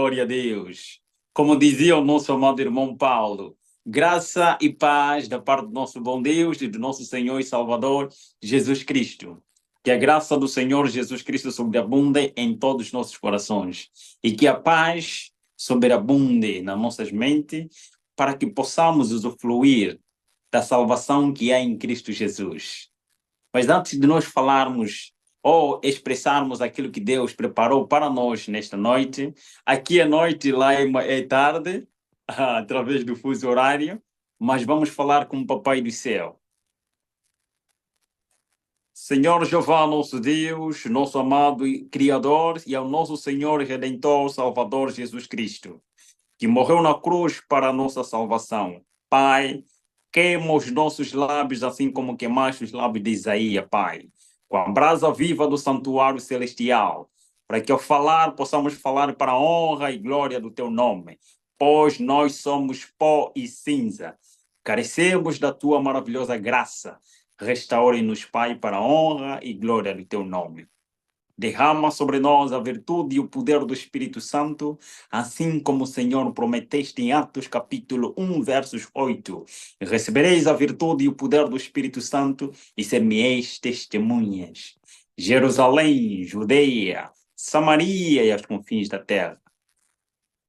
glória a Deus. Como dizia o nosso amado irmão Paulo, graça e paz da parte do nosso bom Deus e do nosso Senhor e Salvador Jesus Cristo. Que a graça do Senhor Jesus Cristo sobreabunde em todos os nossos corações e que a paz sobreabunde nas nossas mentes para que possamos usufruir da salvação que há em Cristo Jesus. Mas antes de nós falarmos ou expressarmos aquilo que Deus preparou para nós nesta noite, aqui é noite, lá é tarde, através do fuso horário, mas vamos falar com o Papai do Céu. Senhor Jeová, nosso Deus, nosso amado Criador, e ao nosso Senhor Redentor, Salvador Jesus Cristo, que morreu na cruz para a nossa salvação. Pai, queima os nossos lábios, assim como queimaste os lábios de Isaías, Pai, com a brasa viva do santuário celestial, para que ao falar possamos falar para a honra e glória do teu nome, pois nós somos pó e cinza, carecemos da tua maravilhosa graça. Restaure-nos, Pai, para a honra e glória do teu nome. Derrama sobre nós a virtude e o poder do Espírito Santo, assim como o Senhor prometeste em Atos capítulo 1, versos 8. Recebereis a virtude e o poder do Espírito Santo e ser-me-eis testemunhas. Jerusalém, Judeia, Samaria e aos confins da terra.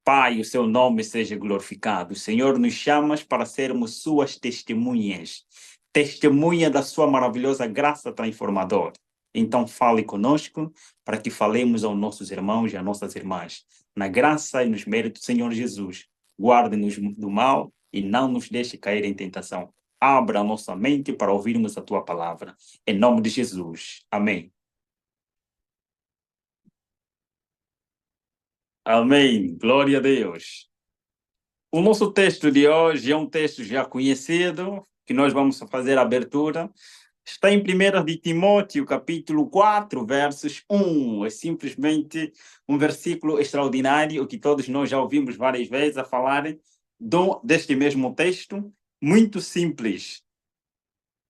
Pai, o seu nome seja glorificado. O Senhor nos chama para sermos suas testemunhas. Testemunha da sua maravilhosa graça transformadora. Então fale conosco para que falemos aos nossos irmãos e às nossas irmãs. Na graça e nos méritos do Senhor Jesus. Guarde-nos do mal e não nos deixe cair em tentação. Abra a nossa mente para ouvirmos a tua palavra. Em nome de Jesus. Amém. Amém. Glória a Deus. O nosso texto de hoje é um texto já conhecido, que nós vamos fazer a abertura. Está em 1 de Timóteo, capítulo 4, versos 1. É simplesmente um versículo extraordinário, que todos nós já ouvimos várias vezes a falar deste mesmo texto. Muito simples.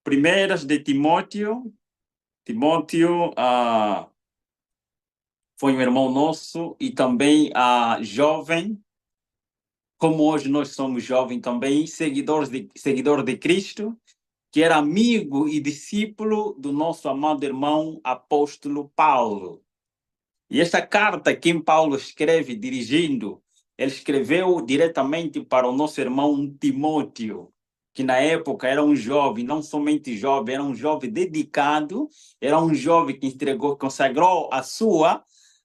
1 de Timóteo. Timóteo foi um irmão nosso e também jovem, como hoje nós somos jovens também, seguidor de Cristo, que era amigo e discípulo do nosso amado irmão apóstolo Paulo. E esta carta, quem Paulo escreve dirigindo, ele escreveu diretamente para o nosso irmão Timóteo, que na época era um jovem, não somente jovem, era um jovem dedicado, era um jovem que consagrou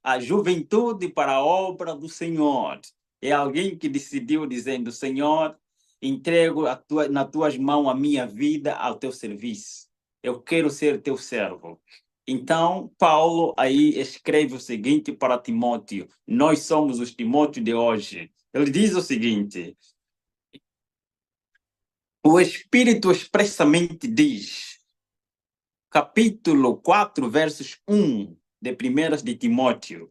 a juventude para a obra do Senhor. É alguém que decidiu dizendo: Senhor, entrego nas tuas mãos a minha vida ao teu serviço. Eu quero ser teu servo. Então, Paulo aí escreve o seguinte para Timóteo. Nós somos os Timóteo de hoje. Ele diz o seguinte: o Espírito expressamente diz, capítulo 4, versos 1 de 1 de Timóteo,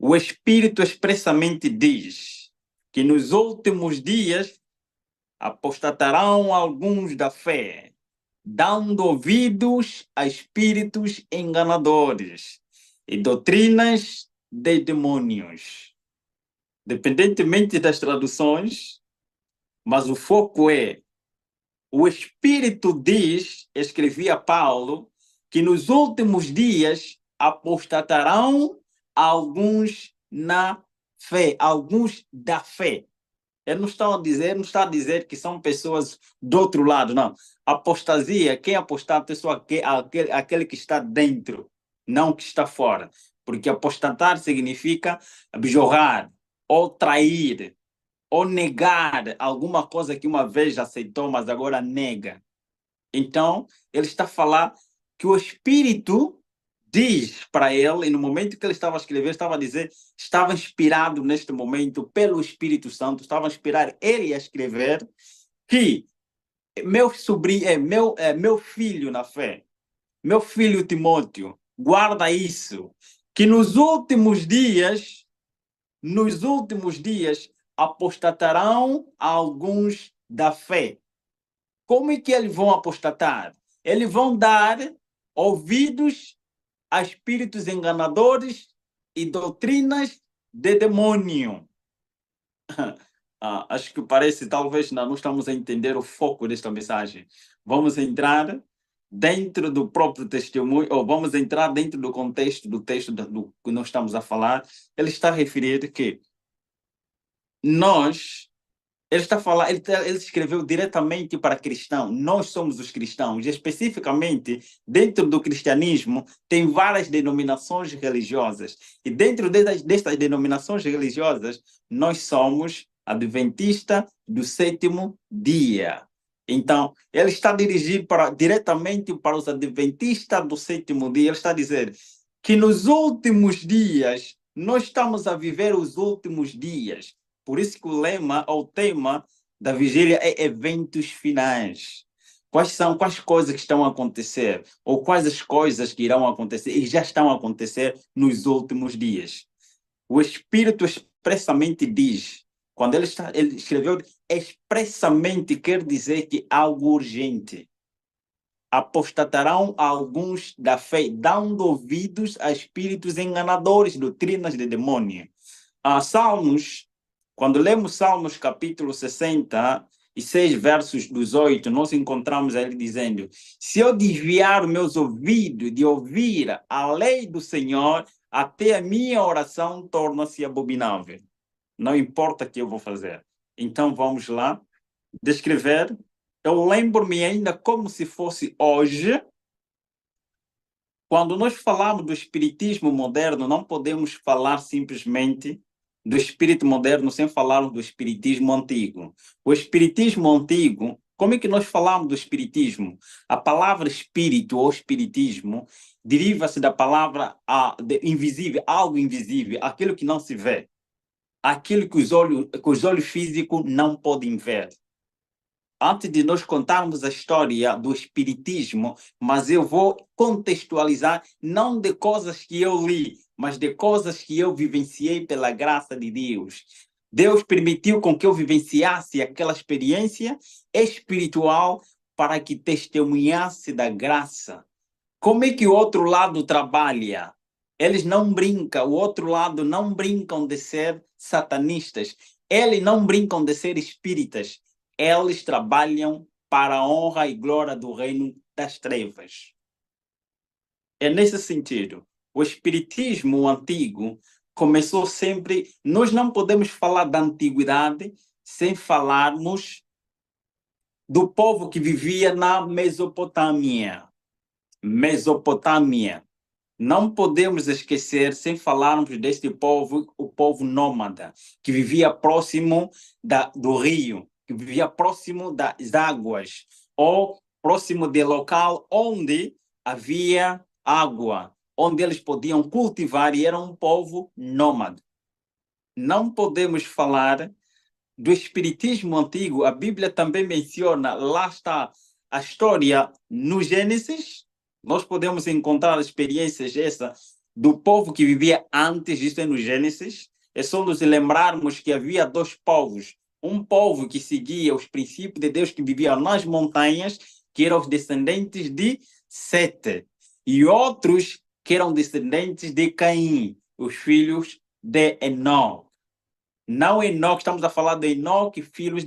o Espírito expressamente diz que nos últimos dias apostatarão alguns da fé, dando ouvidos a espíritos enganadores e doutrinas de demônios. Dependentemente das traduções, mas o foco é: o Espírito diz, escrevia Paulo, que nos últimos dias apostatarão alguns na fé, alguns da fé. Ele não está a dizer que são pessoas do outro lado, não. Apostasia, quem apostata é só aquele que está dentro, não que está fora. Porque apostatar significa abjorrar, ou trair, ou negar alguma coisa que uma vez aceitou, mas agora nega. Então, ele está a falar que o Espírito diz para ele, e no momento que ele estava a escrever, estava a dizer, estava inspirado neste momento pelo Espírito Santo, estava a inspirar ele a escrever, que meu sobrinho, meu filho na fé, meu filho Timóteo, guarda isso, que nos últimos dias apostatarão alguns da fé. Como é que eles vão apostatar? Eles vão dar ouvidos a espíritos enganadores e doutrinas de demônio. Acho que parece, talvez, não estamos a entender o foco desta mensagem. Vamos entrar dentro do próprio testemunho, ou vamos entrar dentro do contexto do texto do que nós estamos a falar. Ele está a referir que nós, ele está a falar, ele escreveu diretamente para cristãos. Nós somos os cristãos. E especificamente, dentro do cristianismo, tem várias denominações religiosas. E dentro destas denominações religiosas, nós somos adventista do sétimo dia. Então, ele está dirigido diretamente para os adventistas do sétimo dia. Ele está a dizer que nos últimos dias, nós estamos a viver os últimos dias. Por isso que o lema, ou o tema da vigília é eventos finais. Quais coisas que estão a acontecer? Ou quais as coisas que irão acontecer e já estão a acontecer nos últimos dias? O Espírito expressamente diz, quando ele escreveu, expressamente quer dizer que algo urgente. Apostatarão alguns da fé, dando ouvidos a espíritos enganadores, doutrinas de demônio. Salmos, quando lemos Salmos capítulo 66, versos 18, nós encontramos ele dizendo: se eu desviar os meus ouvidos de ouvir a lei do Senhor, até a minha oração torna-se abominável. Não importa o que eu vou fazer. Então vamos lá descrever. Eu lembro-me ainda como se fosse hoje. Quando nós falamos do espiritismo moderno, não podemos falar simplesmente do espírito moderno sem falarmos do espiritismo antigo. O espiritismo antigo, como é que nós falamos do espiritismo? A palavra espírito ou espiritismo deriva-se da palavra invisível, algo invisível, aquilo que não se vê, aquilo que os olhos físicos não podem ver. Antes de nós contarmos a história do espiritismo, mas eu vou contextualizar não de coisas que eu li, mas de coisas que eu vivenciei pela graça de Deus. Deus permitiu com que eu vivenciasse aquela experiência espiritual para que testemunhasse da graça. Como é que o outro lado trabalha? Eles não brincam, o outro lado não brincam de ser satanistas, eles não brincam de ser espíritas. Eles trabalham para a honra e glória do reino das trevas. É nesse sentido. O espiritismo antigo começou sempre. Nós não podemos falar da antiguidade sem falarmos do povo que vivia na Mesopotâmia. Mesopotâmia. Não podemos esquecer, sem falarmos deste povo, o povo nômada, que vivia próximo do rio, que vivia próximo das águas, ou próximo do local onde havia água, onde eles podiam cultivar, e era um povo nômade. Não podemos falar do espiritismo antigo. A Bíblia também menciona, lá está a história no Gênesis. Nós podemos encontrar experiências do povo que vivia antes, isto é no Gênesis. É só nos lembrarmos que havia dois povos. Um povo que seguia os princípios de Deus, que vivia nas montanhas, que eram os descendentes de Sete, e outros que eram descendentes de Caim, os filhos de Enoque. Não Enoque, estamos a falar de Enoque, filho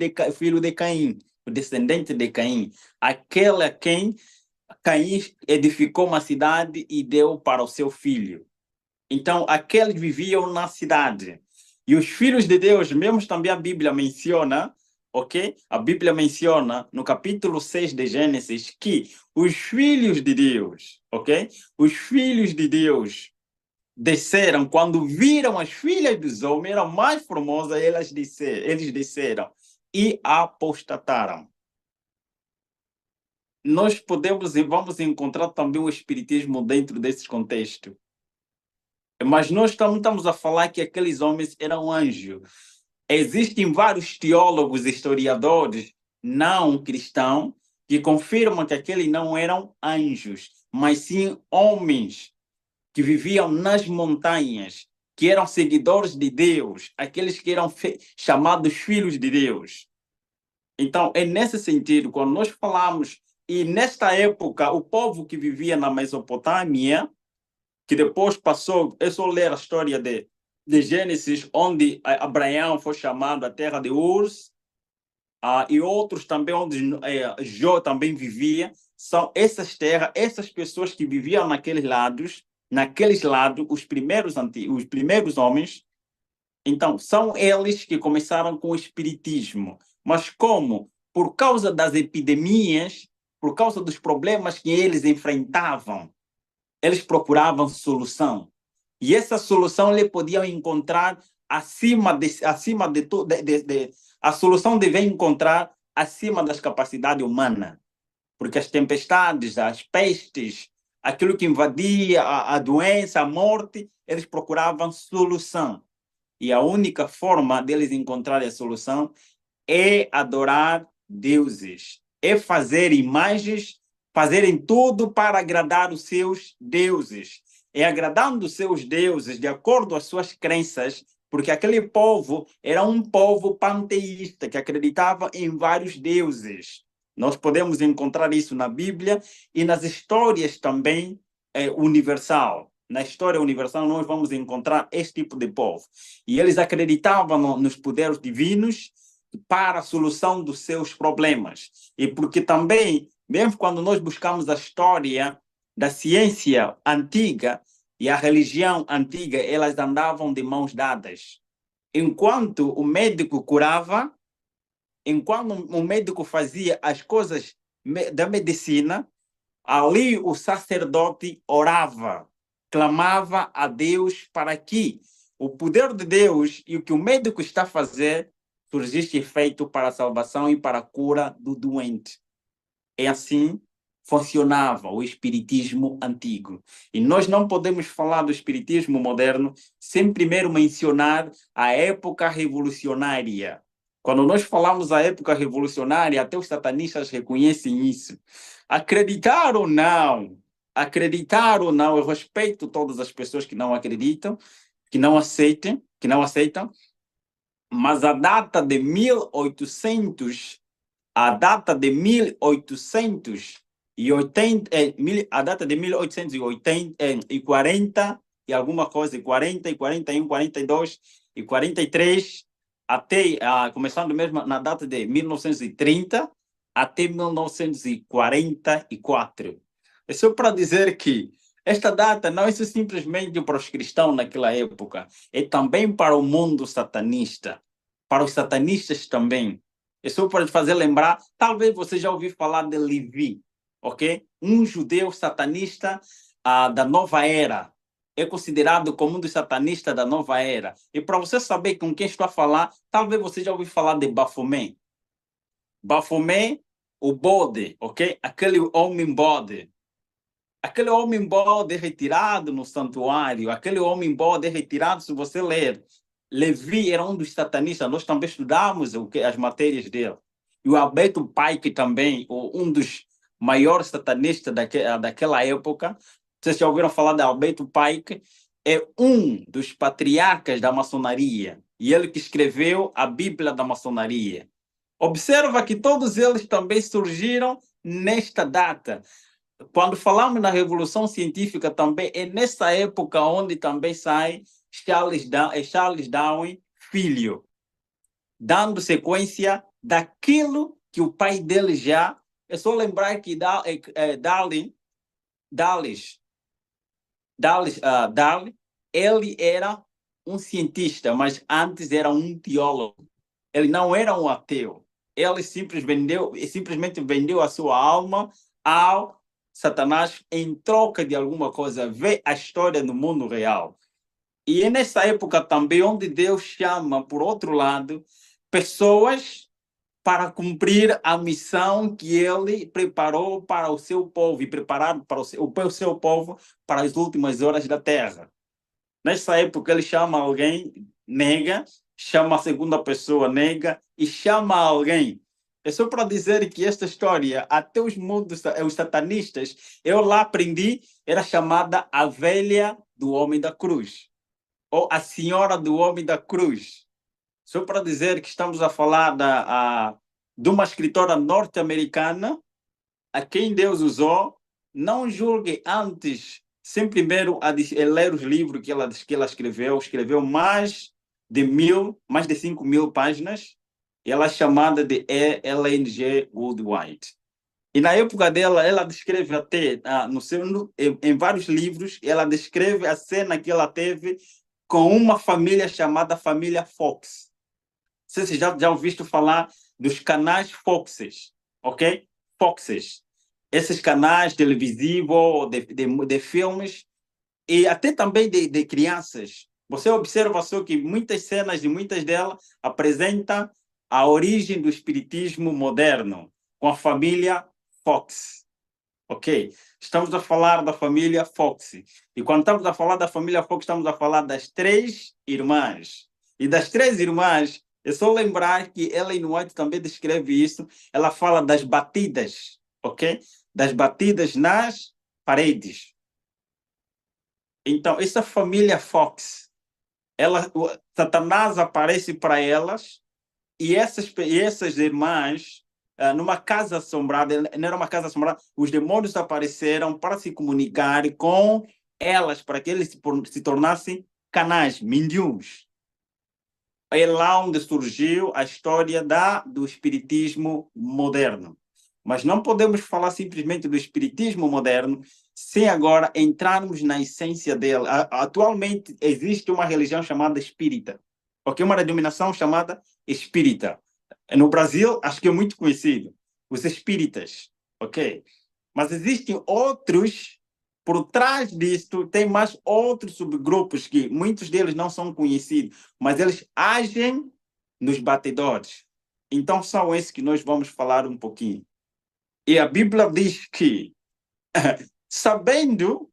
de Caim, o descendente de Caim. Aquele a quem Caim edificou uma cidade e deu para o seu filho. Então, aqueles viviam na cidade. E os filhos de Deus, mesmo também a Bíblia menciona, ok? A Bíblia menciona no capítulo 6 de Gênesis que os filhos de Deus, ok? Os filhos de Deus desceram, quando viram as filhas dos homens, eram mais formosas, eles desceram e apostataram. Nós podemos e vamos encontrar também o espiritismo dentro desse contexto. Mas nós estamos a falar que aqueles homens eram anjos. Existem vários teólogos e historiadores não cristãos que confirmam que aqueles não eram anjos, mas sim homens que viviam nas montanhas, que eram seguidores de Deus, aqueles que eram chamados filhos de Deus. Então, é nesse sentido, quando nós falamos, e nesta época, o povo que vivia na Mesopotâmia, que depois passou, é só ler a história de Gênesis, onde Abraão foi chamado a terra de Urs, e outros também onde Jó também vivia, são essas terras, essas pessoas que viviam naqueles lados, os primeiros homens. Então, são eles que começaram com o espiritismo. Mas como? Por causa das epidemias, por causa dos problemas que eles enfrentavam, eles procuravam solução. E essa solução eles podiam encontrar acima de tudo. A solução deve encontrar acima das capacidades humanas. Porque as tempestades, as pestes, aquilo que invadia a doença, a morte, eles procuravam solução. E a única forma deles encontrarem a solução é adorar deuses, é fazer imagens, fazerem tudo para agradar os seus deuses. É agradando os seus deuses, de acordo com as suas crenças, porque aquele povo era um povo panteísta, que acreditava em vários deuses. Nós podemos encontrar isso na Bíblia e nas histórias também universal. Na história universal, nós vamos encontrar esse tipo de povo. E eles acreditavam nos poderes divinos para a solução dos seus problemas. E porque também, mesmo quando nós buscamos a história da ciência antiga e a religião antiga, elas andavam de mãos dadas. Enquanto o médico curava, enquanto o médico fazia as coisas da medicina, ali o sacerdote orava, clamava a Deus para que o poder de Deus e o que o médico está a fazer surgisse efeito para a salvação e para a cura do doente. É assim funcionava o espiritismo antigo. E nós não podemos falar do espiritismo moderno sem primeiro mencionar a época revolucionária. Quando nós falamos da época revolucionária, até os satanistas reconhecem isso. Acreditar ou não, eu respeito todas as pessoas que não acreditam, que não aceitam, mas a data de 1800, a data de 1880, a data de 1840 e alguma coisa, 40, 41, 42 e 43, até, começando mesmo na data de 1930 até 1944. É só para dizer que esta data não é simplesmente para os cristãos naquela época, é também para o mundo satanista, para os satanistas também. É só para fazer lembrar, talvez você já ouviu falar de Levi, ok? Um judeu satanista da nova era. É considerado como um dos satanistas da nova era. E para você saber com quem estou a falar, talvez você já ouviu falar de Baphomet. Baphomet, o bode, ok? Aquele homem bode. Aquele homem bode é retirado no santuário. Aquele homem bode é retirado, se você ler. Levi era um dos satanistas. Nós também estudamos as matérias dele. E o Alberto Pike também, um dos maiores satanistas daquela época. Vocês já ouviram falar de Alberto Pike? É um dos patriarcas da maçonaria. E ele que escreveu a Bíblia da maçonaria. Observa que todos eles também surgiram nesta data. Quando falamos na Revolução Científica também, é nessa época onde também sai Charles Darwin, filho, dando sequência daquilo que o pai dele já... É só lembrar que Darwin, ele era um cientista, mas antes era um teólogo. Ele não era um ateu. Ele simplesmente vendeu a sua alma ao Satanás em troca de alguma coisa, vê a história no mundo real. E é nessa época também onde Deus chama, por outro lado, pessoas para cumprir a missão que ele preparou para o seu povo e preparado para o seu povo para as últimas horas da terra. Nessa época ele chama alguém, nega, chama a segunda pessoa, nega, e chama alguém. É só para dizer que esta história, até os satanistas, eu lá aprendi, era chamada a velha do homem da cruz, ou a senhora do homem da cruz. Só para dizer que estamos a falar de uma escritora norte-americana a quem Deus usou. Não julgue antes sem primeiro ler os livros que ela escreveu mais de 5.000 páginas, ela é chamada de Ellen G. Woodward. E na época dela, ela descreve até, em vários livros, ela descreve a cena que ela teve com uma família chamada família Fox. Não sei se já ouviram falar dos canais Foxes, ok? Foxes. Esses canais televisivos, de filmes, e até também de crianças. Você observa só que muitas cenas e muitas delas apresentam a origem do espiritismo moderno, com a família Fox. Ok? Estamos a falar da família Fox. E quando estamos a falar da família Fox, estamos a falar das três irmãs. E das três irmãs, é só lembrar que Ellen White também descreve isso. Ela fala das batidas, ok? Das batidas nas paredes. Então, essa família Fox, Satanás aparece para elas e essas irmãs, numa casa assombrada, não era uma casa assombrada, os demônios apareceram para se comunicar com elas, para que eles se tornassem canais, mediums. É lá onde surgiu a história do espiritismo moderno. Mas não podemos falar simplesmente do espiritismo moderno sem agora entrarmos na essência dele. Atualmente existe uma religião chamada espírita, ok? Uma denominação chamada espírita. No Brasil, acho que é muito conhecido, os espíritas, ok? Mas existem outros, por trás disto, tem mais outros subgrupos que muitos deles não são conhecidos, mas eles agem nos batidores. Então, são esses que nós vamos falar um pouquinho. E a Bíblia diz que, sabendo,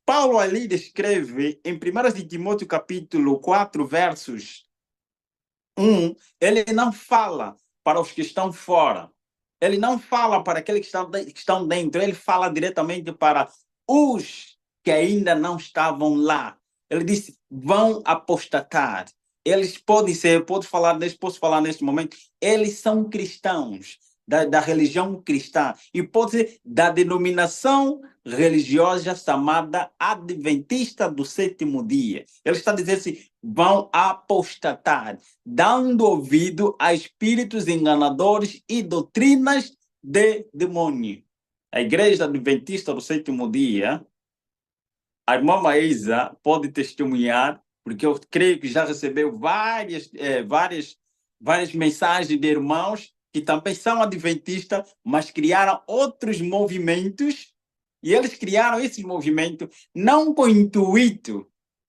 Paulo ali descreve em 1 de Timóteo capítulo 4, versos 1, ele não fala para os que estão fora. Ele não fala para aqueles que estão dentro, ele fala diretamente para os que ainda não estavam lá. Ele disse, vão apostatar. Eles posso falar neste momento, eles são cristãos, da religião cristã, e pode ser da denominação religiosa chamada Adventista do Sétimo Dia. Ele está dizendo assim, vão apostatar, dando ouvido a espíritos enganadores e doutrinas de demônio. A Igreja Adventista do Sétimo Dia, a irmã Maísa pode testemunhar, porque eu creio que já recebeu várias mensagens de irmãos que também são adventistas, mas criaram outros movimentos, e eles criaram esses movimentos não com o intuito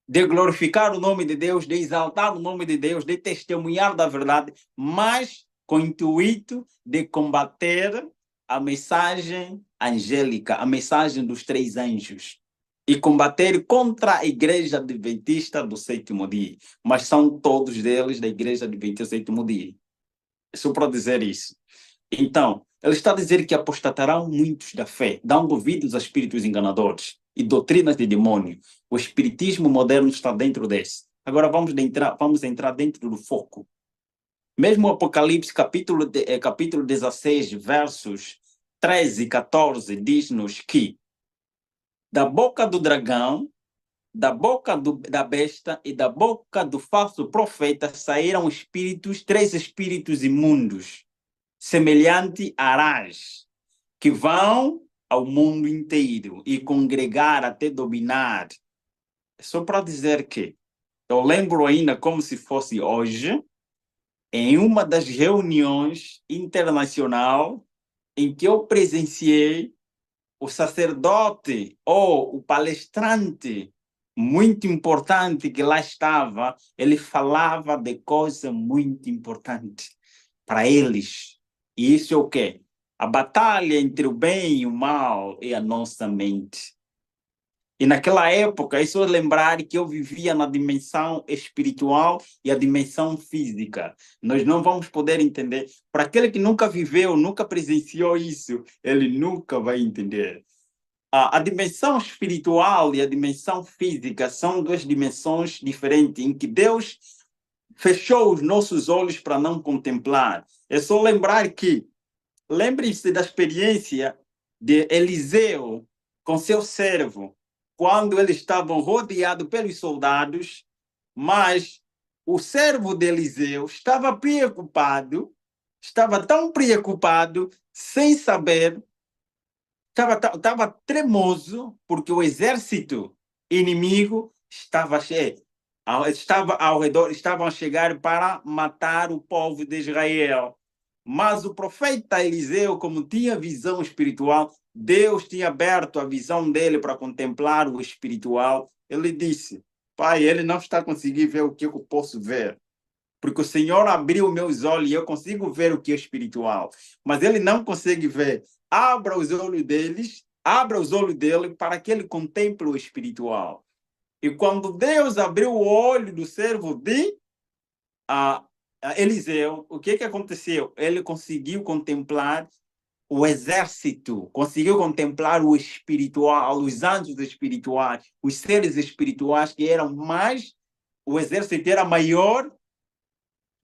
de glorificar o nome de Deus, de exaltar o nome de Deus, de testemunhar da verdade, mas com o intuito de combater a mensagem angélica, a mensagem dos três anjos, e combater contra a Igreja Adventista do Sétimo Dia. Mas são todos eles da Igreja Adventista do Sétimo Dia. Só para dizer isso. Então, ele está a dizer que apostatarão muitos da fé, dando ouvidos a espíritos enganadores e doutrinas de demônio. O espiritismo moderno está dentro desse. Agora vamos entrar dentro do foco. Mesmo o Apocalipse, capítulo 16, versos 13 e 14, diz-nos que da boca do dragão, da boca da besta e da boca do falso profeta saíram três espíritos imundos, semelhante a arás, que vão ao mundo inteiro e congregar até dominar. Só para dizer que eu lembro ainda como se fosse hoje, em uma das reuniões internacional em que eu presenciei o sacerdote ou o palestrante muito importante que lá estava, ele falava de coisa muito importante para eles. E isso é o quê? A batalha entre o bem e o mal é a nossa mente. E naquela época, isso é lembrar que eu vivia na dimensão espiritual e a dimensão física. Nós não vamos poder entender. Para aquele que nunca viveu, nunca presenciou isso, ele nunca vai entender. A dimensão espiritual e a dimensão física são duas dimensões diferentes, em que Deus fechou os nossos olhos para não contemplar. É só lembrar que, lembrem-se da experiência de Eliseu com seu servo. quando eles estavam rodeados pelos soldados, mas o servo de Eliseu estava tão preocupado, sem saber, estava tremoso, porque o exército inimigo estava cheio, estava ao redor, estavam a chegar para matar o povo de Israel. Mas o profeta Eliseu, como tinha visão espiritual, Deus tinha aberto a visão dele para contemplar o espiritual. Ele disse: Pai, ele não está conseguindo ver o que eu posso ver, porque o Senhor abriu meus olhos e eu consigo ver o que é espiritual, mas ele não consegue ver. Abra os olhos dele para que ele contemple o espiritual. E quando Deus abriu o olho do servo de Eliseu, o que aconteceu? Ele conseguiu contemplar o exército, conseguiu contemplar o espiritual, os anjos espirituais, os seres espirituais que eram mais, o exército era maior,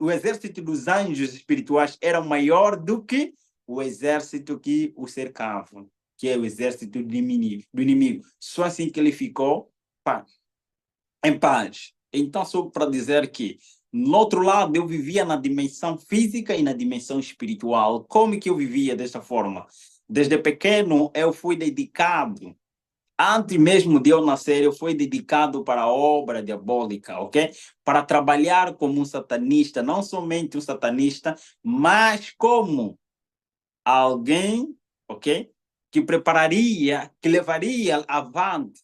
o exército dos anjos espirituais era maior do que o exército que o cercava, que é o exército do inimigo. Só assim que ele ficou em paz. Então, só para dizer que, no outro lado, eu vivia na dimensão física e na dimensão espiritual. Como que eu vivia dessa forma? Desde pequeno, eu fui dedicado. Antes mesmo de eu nascer, eu fui dedicado para a obra diabólica, ok? Para trabalhar como um satanista, não somente um satanista, mas como alguém, ok? Que levaria avante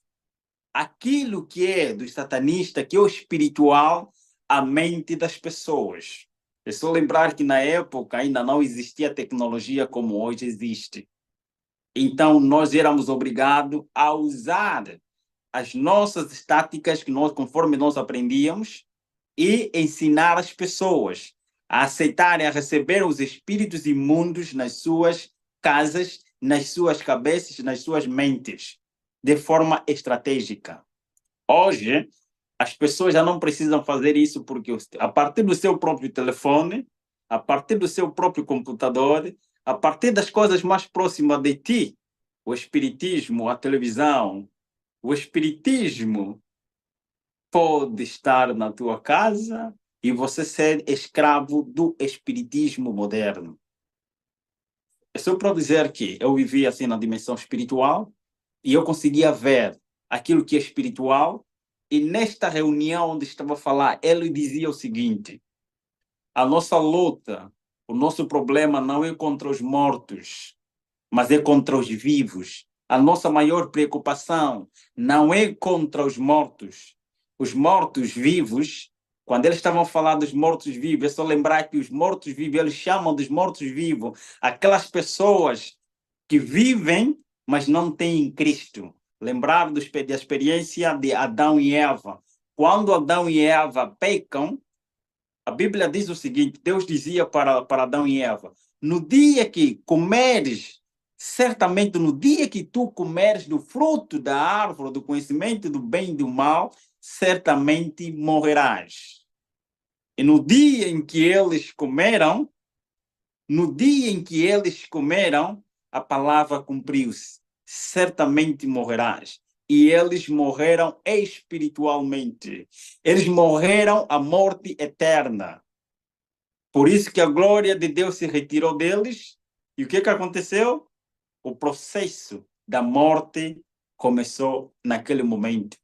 aquilo que é do satanista, que é o espiritual, à mente das pessoas. É só lembrar que na época ainda não existia tecnologia como hoje existe. Então, nós éramos obrigados a usar as nossas táticas que nós, conforme nós aprendíamos, e ensinar as pessoas a aceitarem, a receber os espíritos imundos nas suas casas, nas suas cabeças, nas suas mentes, de forma estratégica. Hoje, as pessoas já não precisam fazer isso porque a partir do seu próprio telefone, a partir do seu próprio computador, a partir das coisas mais próximas de ti, o espiritismo, a televisão, o espiritismo pode estar na tua casa e você ser escravo do espiritismo moderno. É só para dizer que eu vivia assim na dimensão espiritual e eu conseguia ver aquilo que é espiritual. E nesta reunião onde estava a falar, ele dizia o seguinte: a nossa luta, o nosso problema não é contra os mortos, mas é contra os vivos. A nossa maior preocupação não é contra os mortos. Os mortos-vivos, quando eles estavam a falar dos mortos-vivos, é só lembrar que os mortos-vivos, eles chamam dos mortos-vivos aquelas pessoas que vivem, mas não têm Cristo. Lembrar da experiência de Adão e Eva. Quando Adão e Eva pecam, a Bíblia diz o seguinte: Deus dizia para Adão e Eva: no dia que comeres, certamente no dia que tu comeres do fruto da árvore do conhecimento do bem e do mal, certamente morrerás. E no dia em que eles comeram, a palavra cumpriu-se: certamente morrerás. E eles morreram espiritualmente. Eles morreram a morte eterna. Por isso que a glória de Deus se retirou deles. E o que aconteceu? O processo da morte começou naquele momento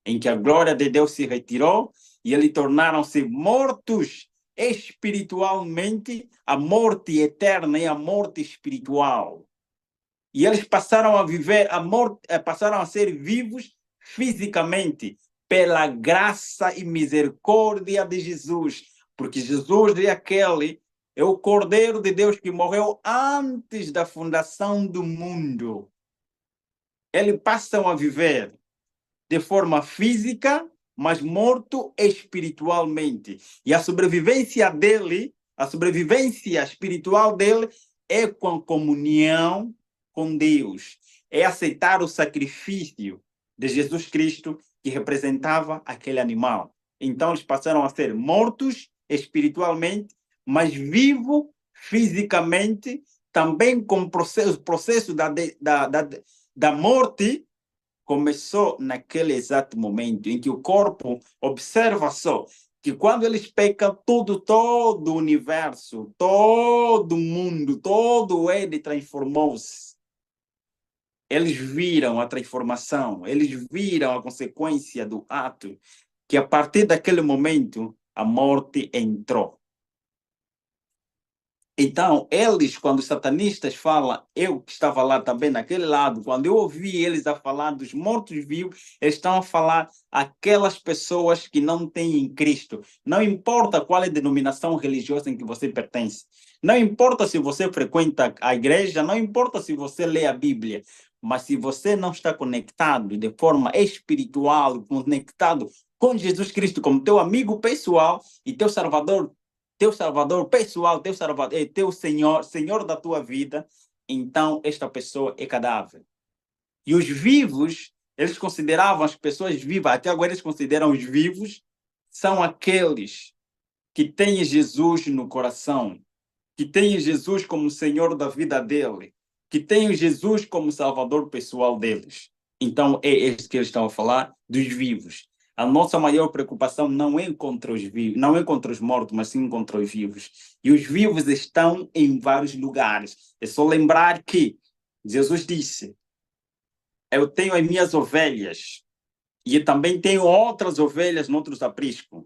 em que a glória de Deus se retirou e eles tornaram-se mortos espiritualmente. A morte eterna e a morte espiritual. E eles passaram a viver a morte, passaram a ser vivos fisicamente pela graça e misericórdia de Jesus, porque Jesus é o Cordeiro de Deus que morreu antes da fundação do mundo. Eles passam a viver de forma física, mas morto espiritualmente. E a sobrevivência espiritual dele é com comunhão com Deus. É aceitar o sacrifício de Jesus Cristo que representava aquele animal. Então eles passaram a ser mortos espiritualmente, mas vivos fisicamente, também com o processo da morte começou naquele exato momento em que o corpo observa só que quando eles pecam, todo o universo, todo o mundo, todo ele transformou-se. Eles viram a transformação, eles viram a consequência do ato, que a partir daquele momento a morte entrou. Então, eles, quando os satanistas falam, eu que estava lá também naquele lado, quando eu ouvi eles a falar dos mortos-vivos, eles estão a falar aquelas pessoas que não têm em Cristo. Não importa qual é a denominação religiosa em que você pertence. Não importa se você frequenta a igreja, não importa se você lê a Bíblia. Mas se você não está conectado de forma espiritual, conectado com Jesus Cristo como teu amigo pessoal e teu salvador pessoal, teu Senhor, Senhor da tua vida, então esta pessoa é cadáver. E os vivos, eles consideravam as pessoas vivas, até agora eles consideram os vivos, são aqueles que têm Jesus no coração, que têm Jesus como Senhor da vida dele, que têm Jesus como Salvador pessoal deles. Então é isso que eles estão a falar dos vivos. A nossa maior preocupação não é contra os vivos, não é contra os mortos, mas sim contra os vivos. E os vivos estão em vários lugares. É só lembrar que Jesus disse: eu tenho as minhas ovelhas e também tenho outras ovelhas noutros apriscos.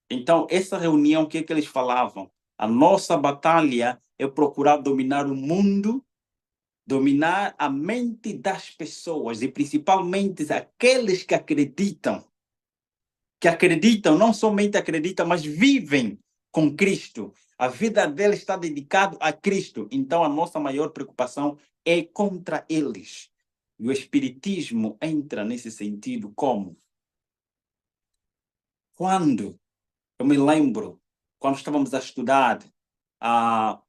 Então, essa reunião, o que é que eles falavam? A nossa batalha é procurar dominar o mundo, dominar a mente das pessoas e principalmente aqueles que acreditam, não somente acreditam, mas vivem com Cristo. A vida deles está dedicada a Cristo. Então, a nossa maior preocupação é contra eles. E o Espiritismo entra nesse sentido como? Quando, eu me lembro, quando estávamos a estudar a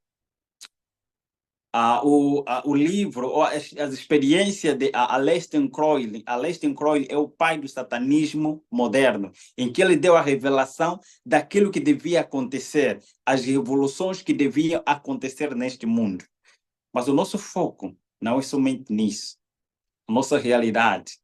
o livro, ou as experiências de Aleister Crowley. Aleister Crowley é o pai do satanismo moderno, em que ele deu a revelação daquilo que devia acontecer, as revoluções que deviam acontecer neste mundo. Mas o nosso foco não é somente nisso. A nossa realidade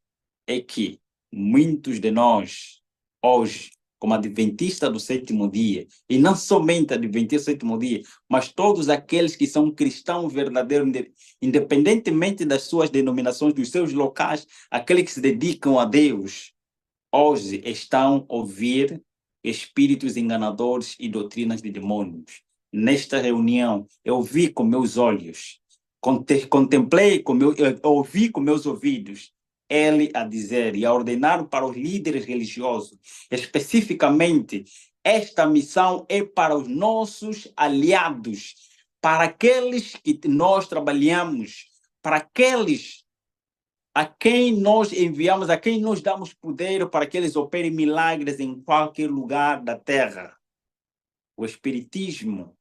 é que muitos de nós, hoje, como adventista do sétimo dia, e não somente adventista do sétimo dia, mas todos aqueles que são cristãos verdadeiros, independentemente das suas denominações, dos seus locais, aqueles que se dedicam a Deus, hoje estão a ouvir espíritos enganadores e doutrinas de demônios. Nesta reunião, eu vi com meus olhos, contemplei, ouvi com meus ouvidos, ele a dizer e a ordenar para os líderes religiosos, especificamente, esta missão é para os nossos aliados, para aqueles que nós trabalhamos, para aqueles a quem nós enviamos, a quem nós damos poder para que eles operem milagres em qualquer lugar da terra. O Espiritismo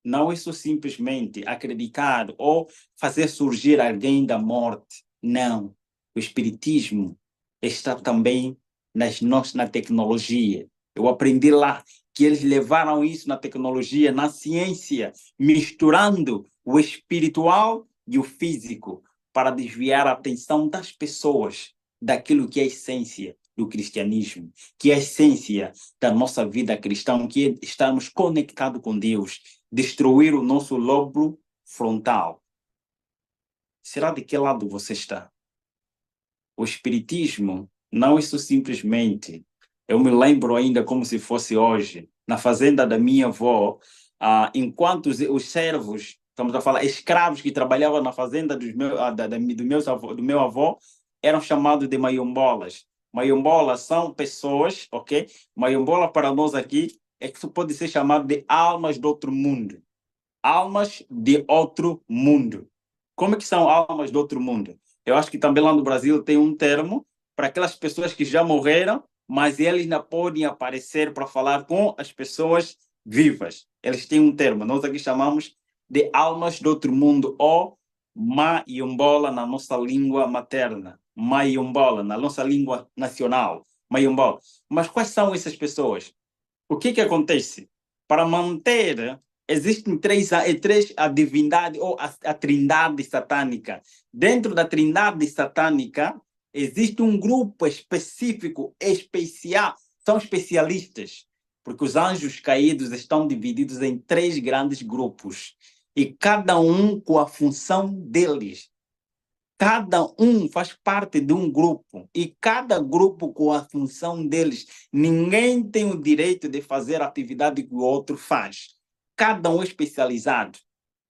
não é só simplesmente acreditar ou fazer surgir alguém da morte. Não. O Espiritismo está também na tecnologia. Eu aprendi lá que eles levaram isso na tecnologia, na ciência, misturando o espiritual e o físico para desviar a atenção das pessoas daquilo que é a essência do cristianismo, que é a essência da nossa vida cristã, que é estarmos conectados com Deus, destruir o nosso lobo frontal. Será de que lado você está? O Espiritismo não é isso simplesmente. Eu me lembro ainda como se fosse hoje, na fazenda da minha avó, enquanto os servos, estamos a falar, escravos que trabalhavam na fazenda do meu avô, eram chamados de maiombolas. Maiombolas são pessoas, ok? Maiombola para nós aqui é que pode ser chamado de almas do outro mundo. Almas de outro mundo. Como é que são almas do outro mundo? Eu acho que também lá no Brasil tem um termo para aquelas pessoas que já morreram, mas eles ainda podem aparecer para falar com as pessoas vivas. Eles têm um termo, nós aqui chamamos de almas do outro mundo, ou Mayombola na nossa língua materna, Mayombola na nossa língua nacional, Mayombola. Mas quais são essas pessoas? O que acontece? Para manter, existem três a divindade ou a trindade satânica. Dentro da trindade satânica, existe um grupo específico, especial, são especialistas, porque os anjos caídos estão divididos em 3 grandes grupos, e cada um com a função deles. Cada um faz parte de um grupo e cada grupo com a função deles. Ninguém tem o direito de fazer a atividade que o outro faz. Cada um é especializado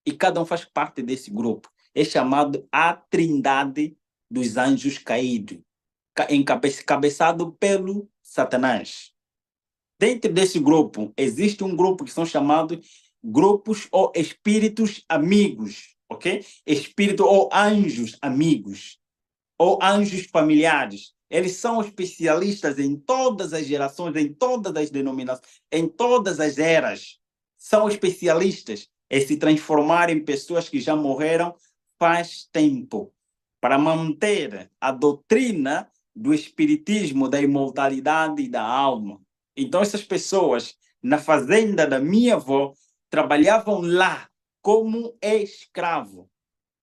e cada um faz parte desse grupo. É chamado a Trindade dos Anjos Caídos, encabeçado pelo Satanás. Dentro desse grupo, existe um grupo que são chamados grupos ou espíritos amigos, ok? Espírito ou anjos amigos, ou anjos familiares. Eles são especialistas em todas as gerações, em todas as denominações, em todas as eras. São especialistas em se transformar em pessoas que já morreram faz tempo, para manter a doutrina do espiritismo, da imortalidade e da alma. Então, essas pessoas, na fazenda da minha avó, trabalhavam lá como escravo.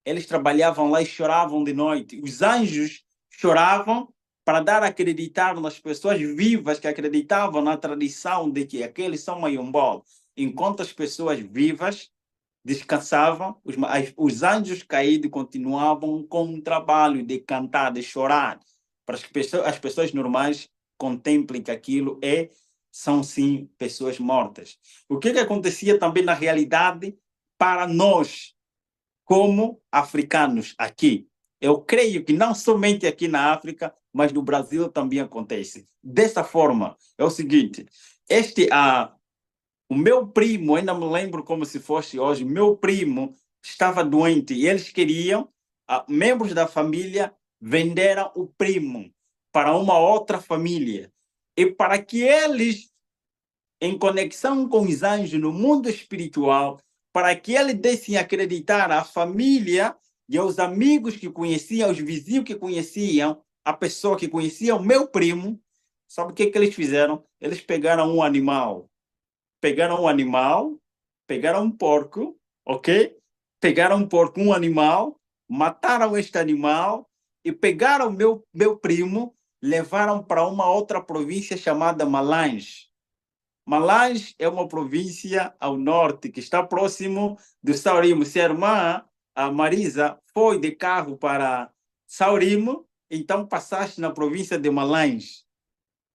Eles trabalhavam lá e choravam de noite. Os anjos choravam para dar a acreditar nas pessoas vivas que acreditavam na tradição de que aqueles são maiombol. Enquanto as pessoas vivas descansavam, os anjos caídos continuavam com o trabalho de cantar, de chorar, para que as pessoas normais contemplem que aquilo são sim pessoas mortas. O que acontecia também na realidade para nós, como africanos aqui? Eu creio que não somente aqui na África, mas no Brasil também acontece. Dessa forma, é o seguinte, o meu primo, ainda me lembro como se fosse hoje, meu primo estava doente e eles queriam, membros da família venderam o primo para uma outra família. E para que eles, em conexão com os anjos no mundo espiritual, para que eles dessem acreditar à família e aos amigos que conheciam, os vizinhos que conheciam, a pessoa que conhecia o meu primo, sabe o que eles fizeram? Eles pegaram um animal, pegaram um porco, ok? Pegaram um porco, um animal, mataram este animal e pegaram meu primo, levaram para uma outra província chamada Malange. Malange é uma província ao norte que está próximo do Saurimo. Se a irmã, a Marisa, foi de carro para Saurimo, então passaste na província de Malange.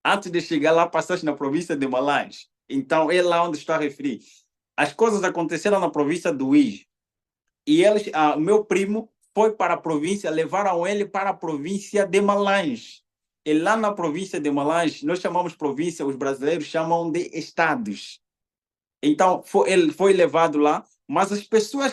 Antes de chegar lá, passaste na província de Malange. Então, é lá onde estou a referir. As coisas aconteceram na província do Uís. E eles, meu primo foi para a província, levaram ele para a província de Malange. E lá na província de Malange, nós chamamos província, os brasileiros chamam de estados. Então, ele foi levado lá, mas as pessoas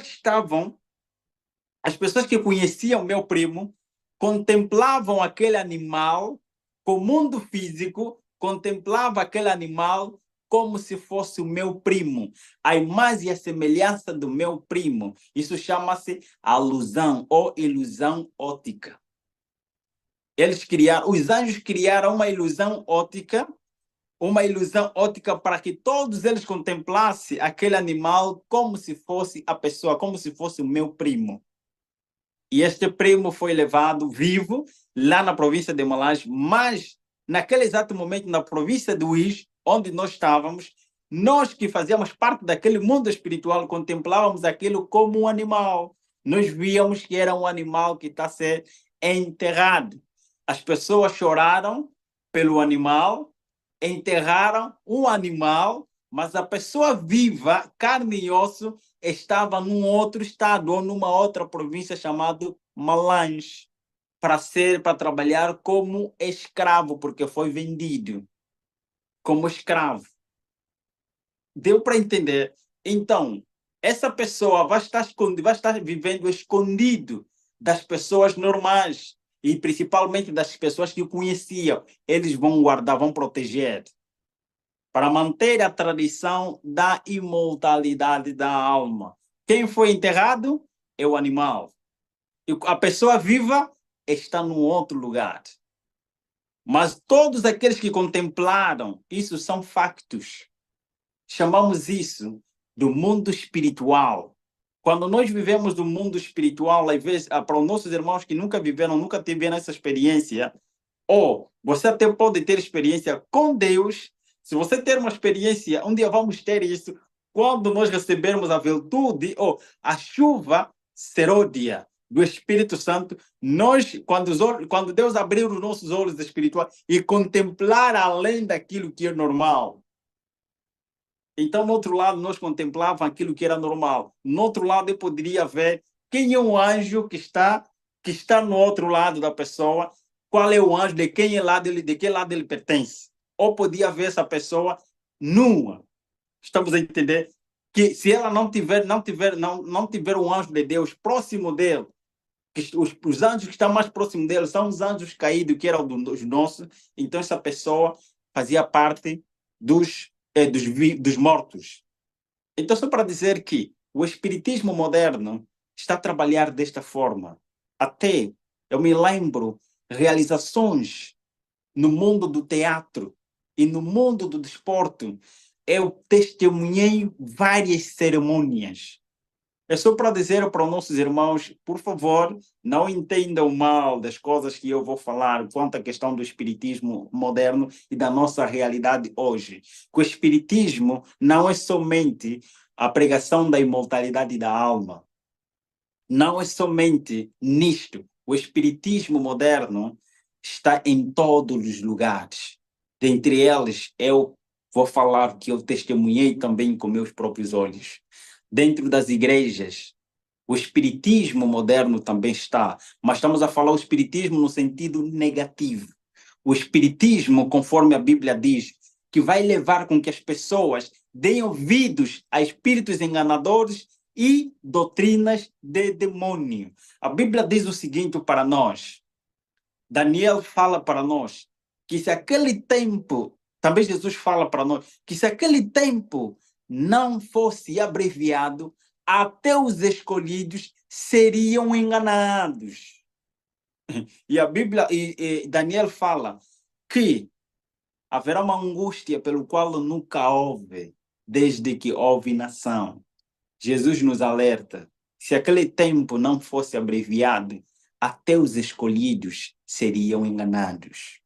que conheciam meu primo, contemplavam aquele animal com o mundo físico, contemplava aquele animal como se fosse o meu primo, a imagem e a semelhança do meu primo. Isso chama-se alusão ou ilusão óptica. Os anjos criaram uma ilusão óptica para que todos eles contemplassem aquele animal como se fosse a pessoa, como se fosse o meu primo. E este primo foi levado vivo lá na província de Malange, mas naquele exato momento, na província do Uís, onde nós estávamos, nós que fazíamos parte daquele mundo espiritual, contemplávamos aquilo como um animal. Nós víamos que era um animal que está a ser enterrado. As pessoas choraram pelo animal, enterraram um animal, mas a pessoa viva, carne e osso, estava num outro estado ou numa outra província chamada Malange, para trabalhar como escravo, porque foi vendido como escravo. Deu para entender? Então, essa pessoa vai estar vivendo escondido das pessoas normais e principalmente das pessoas que o conheciam. Eles vão guardar, vão proteger para manter a tradição da imortalidade da alma. Quem foi enterrado é o animal. E a pessoa viva está num outro lugar. Mas todos aqueles que contemplaram, isso são factos. Chamamos isso do mundo espiritual. Quando nós vivemos no mundo espiritual, às vezes, para os nossos irmãos que nunca viveram, nunca tiveram essa experiência, ou você até pode ter experiência com Deus. Se você ter uma experiência, um dia vamos ter isso, quando nós recebermos a virtude ou a chuva seródia do Espírito Santo, nós, quando Deus abrir os nossos olhos espirituais e contemplar além daquilo que é normal. Então, no outro lado, nós contemplávamos aquilo que era normal. No outro lado, eu poderia ver quem é o anjo que está no outro lado da pessoa, qual é o anjo, de quem lado ele, de que lado ele pertence. Ou podia ver essa pessoa nua. Estamos a entender que se ela não tiver um anjo de Deus próximo dele, que os anjos que estão mais próximos dele são os anjos caídos, que eram dos nossos, então essa pessoa fazia parte dos mortos. Então, só para dizer que o espiritismo moderno está a trabalhar desta forma. Até eu me lembro realizações no mundo do teatro e no mundo do desporto. Eu testemunhei várias cerimônias. É só para dizer para os nossos irmãos, por favor, não entendam mal das coisas que eu vou falar quanto à questão do espiritismo moderno e da nossa realidade hoje. Que o espiritismo não é somente a pregação da imortalidade da alma. Não é somente nisto. O espiritismo moderno está em todos os lugares. Dentre eles, eu vou falar que eu testemunhei também com meus próprios olhos. Dentro das igrejas, o espiritismo moderno também está, mas estamos a falar o espiritismo no sentido negativo. O espiritismo, conforme a Bíblia diz, que vai levar com que as pessoas deem ouvidos a espíritos enganadores e doutrinas de demônio. A Bíblia diz o seguinte para nós. Daniel fala para nós que se aquele tempo, também Jesus fala para nós, que se aquele tempo não fosse abreviado, até os escolhidos seriam enganados. E a Bíblia, e Daniel fala que haverá uma angústia pelo qual nunca houve, desde que houve nação. Jesus nos alerta, se aquele tempo não fosse abreviado, até os escolhidos seriam enganados.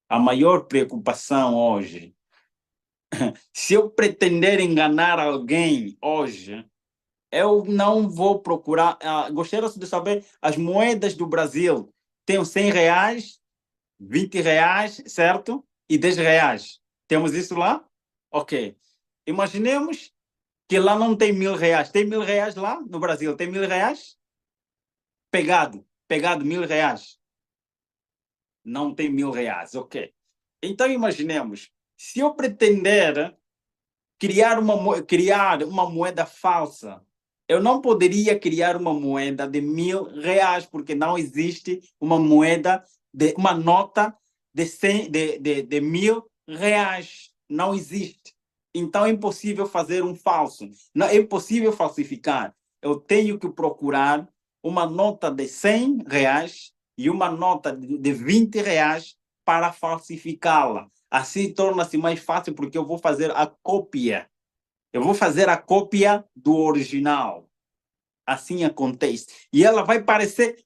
A maior preocupação hoje, se eu pretender enganar alguém hoje, eu não vou procurar. Gostaria de saber as moedas do Brasil. Tem R$ 100, R$ 20, certo? E R$ 10. Temos isso lá? Ok. Imaginemos que lá não tem R$ 1.000. Tem R$ 1.000 lá no Brasil? Tem R$ 1.000? Pegado R$ 1.000. Não tem R$ 1.000, ok. Então imaginemos, se eu pretender criar uma moeda falsa, eu não poderia criar uma moeda de R$ 1.000, porque não existe uma moeda, uma nota de R$ 1.000. Não existe. Então é impossível fazer um falso. Não, é impossível falsificar. Eu tenho que procurar uma nota de R$ 100 e uma nota de R$ 20 para falsificá-la. Assim torna-se mais fácil, porque eu vou fazer a cópia. Eu vou fazer a cópia do original. Assim acontece. E ela vai parecer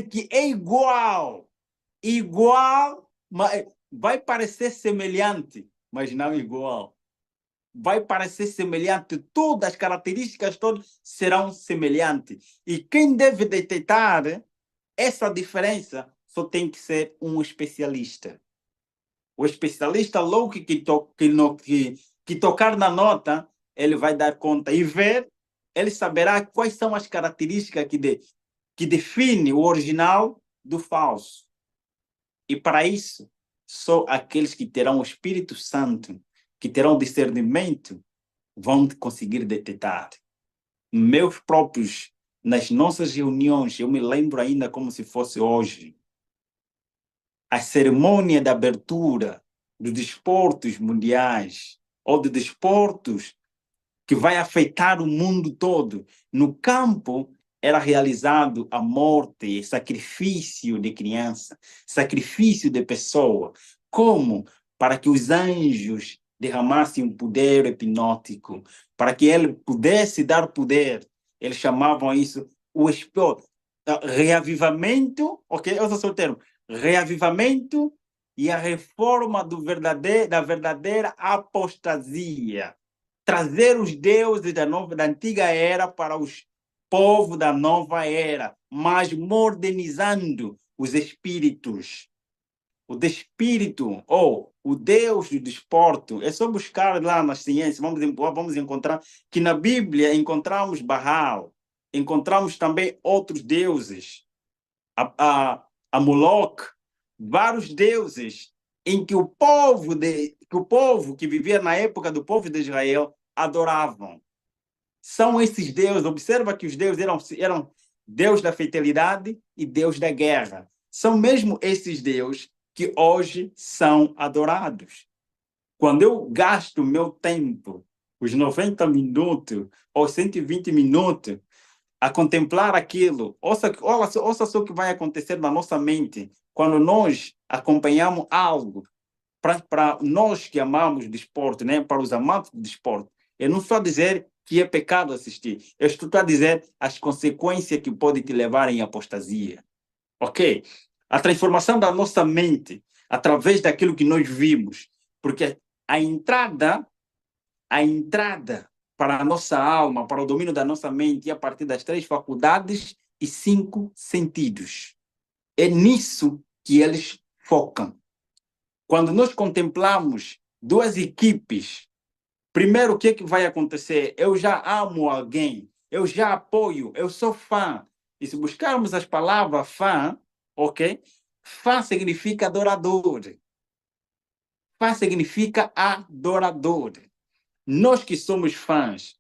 que é igual. Igual, mas vai parecer semelhante, mas não igual. Vai parecer semelhante, todas as características todas serão semelhantes. E quem deve detectar essa diferença só tem que ser um especialista. O especialista, logo que tocar na nota, ele vai dar conta e ver, ele saberá quais são as características que definem o original do falso. E para isso, só aqueles que terão o Espírito Santo, que terão discernimento, vão conseguir detectar. Meus próprios, nas nossas reuniões, eu me lembro ainda como se fosse hoje, a cerimônia de abertura dos desportos mundiais, ou de desportos que vai afetar o mundo todo. No campo, era realizado a morte, sacrifício de criança, sacrifício de pessoa. Como? Para que os anjos derramasse um poder hipnótico, para que ele pudesse dar poder. Eles chamavam isso o reavivamento, ok? Eu sou o termo, reavivamento e a reforma da verdadeira apostasia. Trazer os deuses da antiga era para os povos da nova era, mas modernizando os espíritos. O espírito, ou o Deus do desporto, é só buscar lá nas ciências, vamos encontrar que na Bíblia encontramos Baal, encontramos também outros deuses, a Moloch, vários deuses em que o povo que vivia na época do povo de Israel adoravam. São esses deuses, observa que os deuses eram Deus da fertilidade e Deus da guerra. São mesmo esses deuses que hoje são adorados. Quando eu gasto meu tempo, os 90 minutos ou 120 minutos, a contemplar aquilo, ouça só o que vai acontecer na nossa mente quando nós acompanhamos algo. Para nós que amamos desporto, né? Para os amantes de desporto, eu não estou a dizer que é pecado assistir, eu estou a dizer as consequências que podem te levar em apostasia. Ok? A transformação da nossa mente através daquilo que nós vimos. Porque a entrada para a nossa alma, para o domínio da nossa mente, é a partir das 3 faculdades e 5 sentidos. É nisso que eles focam. Quando nós contemplamos 2 equipes, primeiro o que vai acontecer? Eu já amo alguém, eu já apoio, eu sou fã. E se buscarmos as palavras fã, ok? Fã significa adorador. Fã significa adorador. Nós que somos fãs,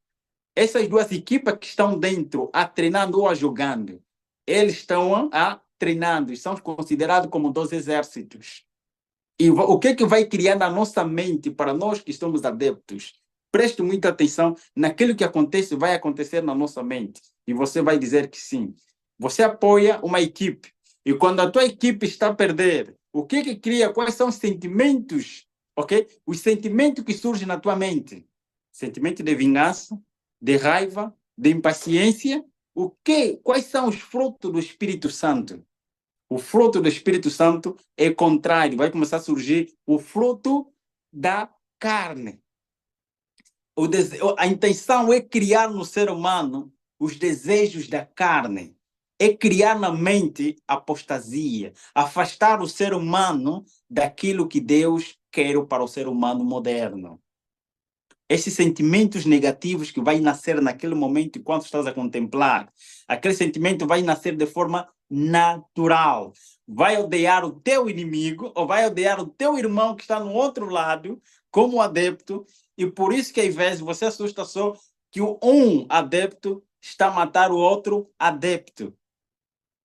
essas 2 equipas que estão dentro, a treinando ou a jogando, eles estão a treinando e são considerados como 2 exércitos. E o que vai criar na nossa mente para nós que estamos adeptos? Preste muita atenção naquilo que acontece, vai acontecer na nossa mente. E você vai dizer que sim. Você apoia uma equipe. E quando a tua equipe está a perder, o que cria? Quais são os sentimentos? Ok? Os sentimentos que surgem na tua mente. Sentimento de vingança, de raiva, de impaciência. Quais são os frutos do Espírito Santo? O fruto do Espírito Santo é contrário, vai começar a surgir o fruto da carne. A intenção é criar no ser humano os desejos da carne, é criar na mente apostasia, afastar o ser humano daquilo que Deus quer para o ser humano moderno. Esses sentimentos negativos que vai nascer naquele momento enquanto estás a contemplar, aquele sentimento vai nascer de forma natural. Vai odiar o teu inimigo ou vai odiar o teu irmão que está no outro lado como adepto, e por isso que às vezes você assusta só que um adepto está a matar o outro adepto.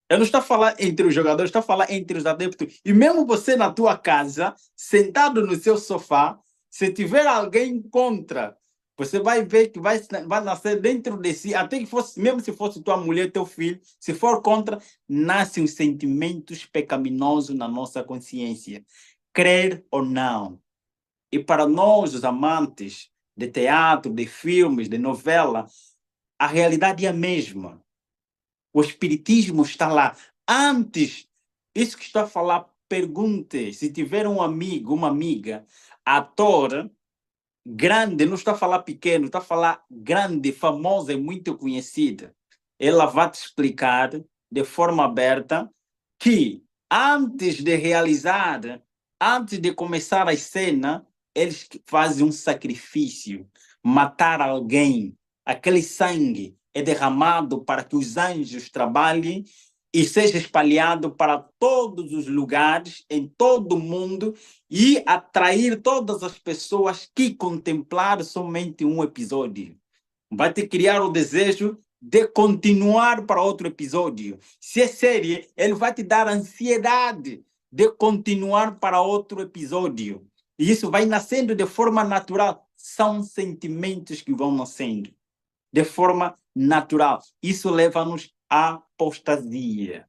Eu não estou a falar entre os jogadores, estou a falar entre os adeptos. E mesmo você na tua casa, sentado no seu sofá, se tiver alguém contra, você vai ver que vai nascer dentro de si, até que fosse, mesmo se fosse tua mulher, teu filho, se for contra, nascem os sentimentos pecaminosos na nossa consciência. Crer ou não. E para nós, os amantes de teatro, de filmes, de novela, a realidade é a mesma. O espiritismo está lá. Antes, isso que estou a falar, pergunte se tiver um amigo, uma amiga, ator grande, não está a falar pequeno, está a falar grande, famosa e muito conhecida. Ela vai te explicar de forma aberta que antes de realizar, antes de começar a cena, eles fazem um sacrifício, matar alguém. Aquele sangue é derramado para que os anjos trabalhem e seja espalhado para todos os lugares, em todo o mundo, e atrair todas as pessoas que contemplaram somente um episódio. Vai te criar o desejo de continuar para outro episódio. Se é série, ele vai te dar ansiedade de continuar para outro episódio. E isso vai nascendo de forma natural. São sentimentos que vão nascendo de forma natural. Isso leva-nos à apostasia.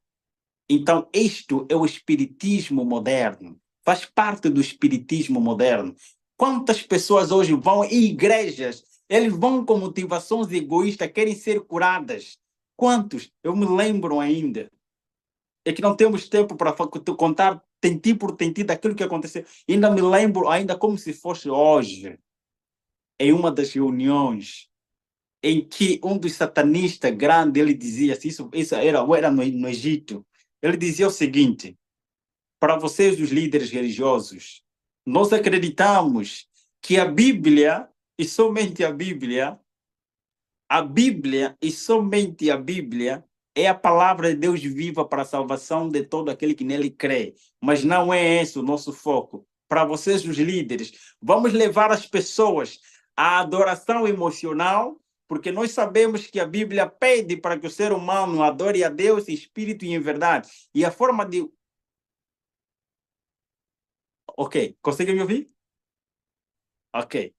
Então, isto é o espiritismo moderno. Faz parte do espiritismo moderno. Quantas pessoas hoje vão em igrejas, eles vão com motivações egoístas, querem ser curadas. Quantos? Eu me lembro ainda. É que não temos tempo para contar tentinho por tentinho daquilo que aconteceu. Ainda me lembro, ainda como se fosse hoje, em uma das reuniões, em que um dos satanistas grandes, ele dizia, isso era no Egito, ele dizia o seguinte, para vocês, os líderes religiosos, nós acreditamos que a Bíblia, e somente a Bíblia e somente a Bíblia é a palavra de Deus viva para a salvação de todo aquele que nele crê. Mas não é esse o nosso foco. Para vocês, os líderes, vamos levar as pessoas à adoração emocional, porque nós sabemos que a Bíblia pede para que o ser humano adore a Deus em espírito e em verdade. E a forma de... Ok, consegue me ouvir? Ok.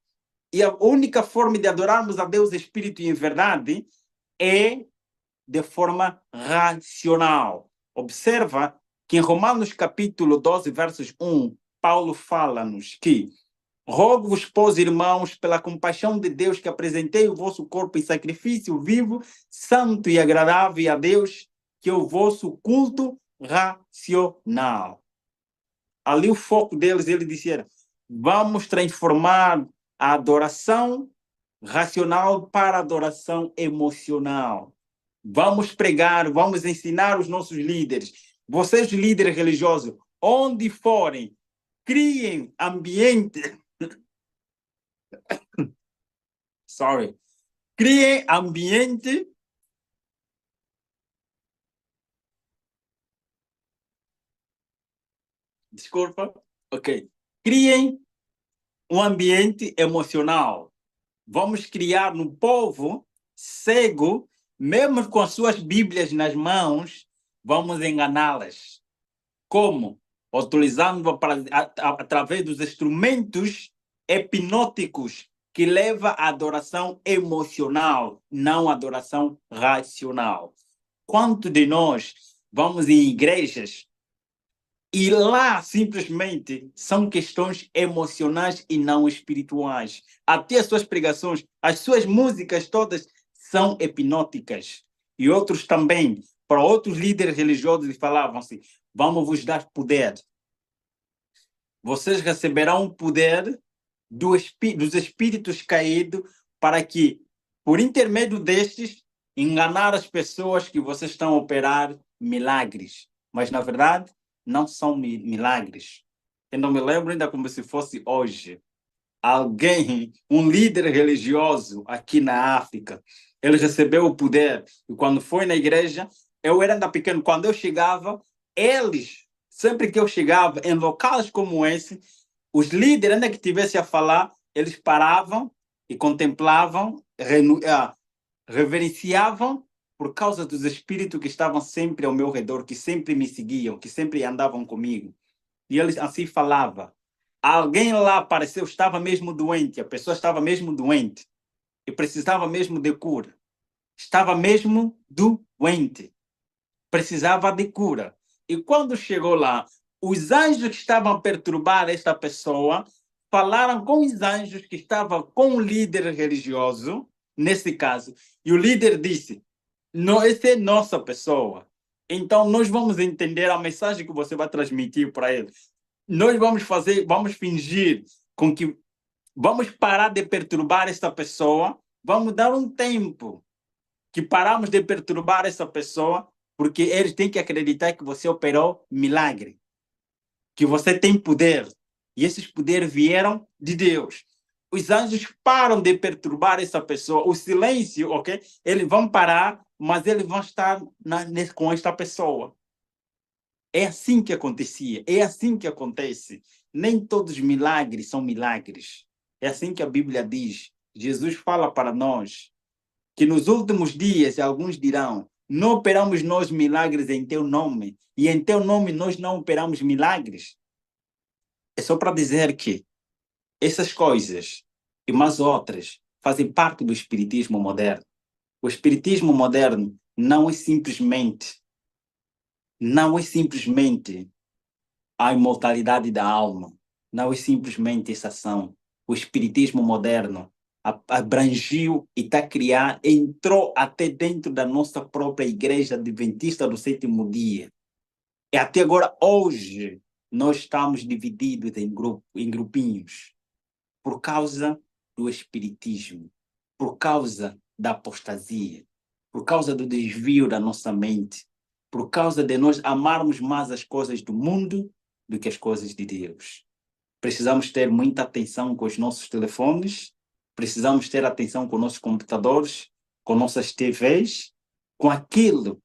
E a única forma de adorarmos a Deus em espírito e em verdade é de forma racional. Observa que em Romanos capítulo 12, versos 1, Paulo fala-nos que rogo-vos, pois, irmãos, pela compaixão de Deus, que apresentei o vosso corpo em sacrifício vivo, santo e agradável a Deus, que é o vosso culto racional. Ali o foco deles, ele dizia, vamos transformar a adoração racional para a adoração emocional. Vamos pregar, vamos ensinar os nossos líderes. Vocês, líderes religiosos, onde forem, criem ambiente. Sorry. Criem ambiente. Desculpa. Ok. Criem um ambiente emocional. Vamos criar no povo cego, mesmo com as suas Bíblias nas mãos, vamos enganá-las. Como? Utilizando através dos instrumentos hipnóticos que leva à adoração emocional, não à adoração racional. Quanto de nós vamos em igrejas e lá simplesmente são questões emocionais e não espirituais. Até as suas pregações, as suas músicas todas são hipnóticas. E outros também, para outros líderes religiosos, falavam assim, vamos vos dar poder. Vocês receberão poder dos espíritos caídos para que, por intermédio destes, enganar as pessoas que vocês estão a operar milagres. Mas, na verdade, não são milagres. Eu não me lembro ainda como se fosse hoje. Alguém, um líder religioso aqui na África, ele recebeu o poder. E quando foi na igreja, eu era ainda pequeno. Quando eu chegava, eles, sempre que eu chegava em locais como esse, os líderes, ainda que tivessem a falar, eles paravam e contemplavam, reverenciavam por causa dos espíritos que estavam sempre ao meu redor, que sempre me seguiam, que sempre andavam comigo. E eles assim falavam. Alguém lá apareceu, estava mesmo doente, a pessoa estava mesmo doente e precisava mesmo de cura. Estava mesmo doente, precisava de cura. E quando chegou lá, os anjos que estavam a perturbar esta pessoa falaram com os anjos que estavam com o líder religioso, nesse caso, e o líder disse, não, essa é nossa pessoa. Então, nós vamos entender a mensagem que você vai transmitir para ele. Nós vamos fingir com que vamos parar de perturbar essa pessoa, vamos dar um tempo que paramos de perturbar essa pessoa, porque eles têm que acreditar que você operou milagre, que você tem poder, e esses poderes vieram de Deus. Os anjos param de perturbar essa pessoa, o silêncio, ok? Eles vão parar, mas eles vão estar com esta pessoa. É assim que acontecia, é assim que acontece. Nem todos os milagres são milagres. É assim que a Bíblia diz. Jesus fala para nós que nos últimos dias alguns dirão, não operamos nós milagres em teu nome, e em teu nome nós não operamos milagres. É só para dizer que essas coisas e mais outras fazem parte do espiritismo moderno. O espiritismo moderno não é simplesmente a imortalidade da alma, não é simplesmente essa ação. O espiritismo moderno abrangiu e está criando, entrou até dentro da nossa própria igreja adventista do sétimo dia. E até agora, hoje, nós estamos divididos em grupinhos por causa do espiritismo, por causa da apostasia, por causa do desvio da nossa mente, por causa de nós amarmos mais as coisas do mundo do que as coisas de Deus. Precisamos ter muita atenção com os nossos telefones, precisamos ter atenção com nossos computadores, com nossas TVs, com aquilo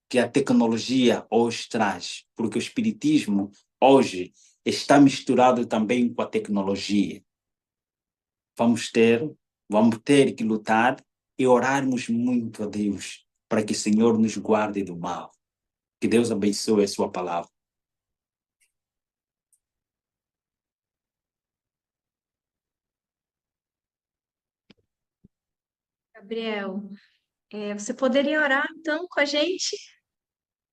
que a tecnologia hoje traz, porque o espiritismo hoje está misturado também com a tecnologia. Vamos ter que lutar e orarmos muito a Deus para que o Senhor nos guarde do mal. Que Deus abençoe a sua palavra. Gabriel, você poderia orar então com a gente?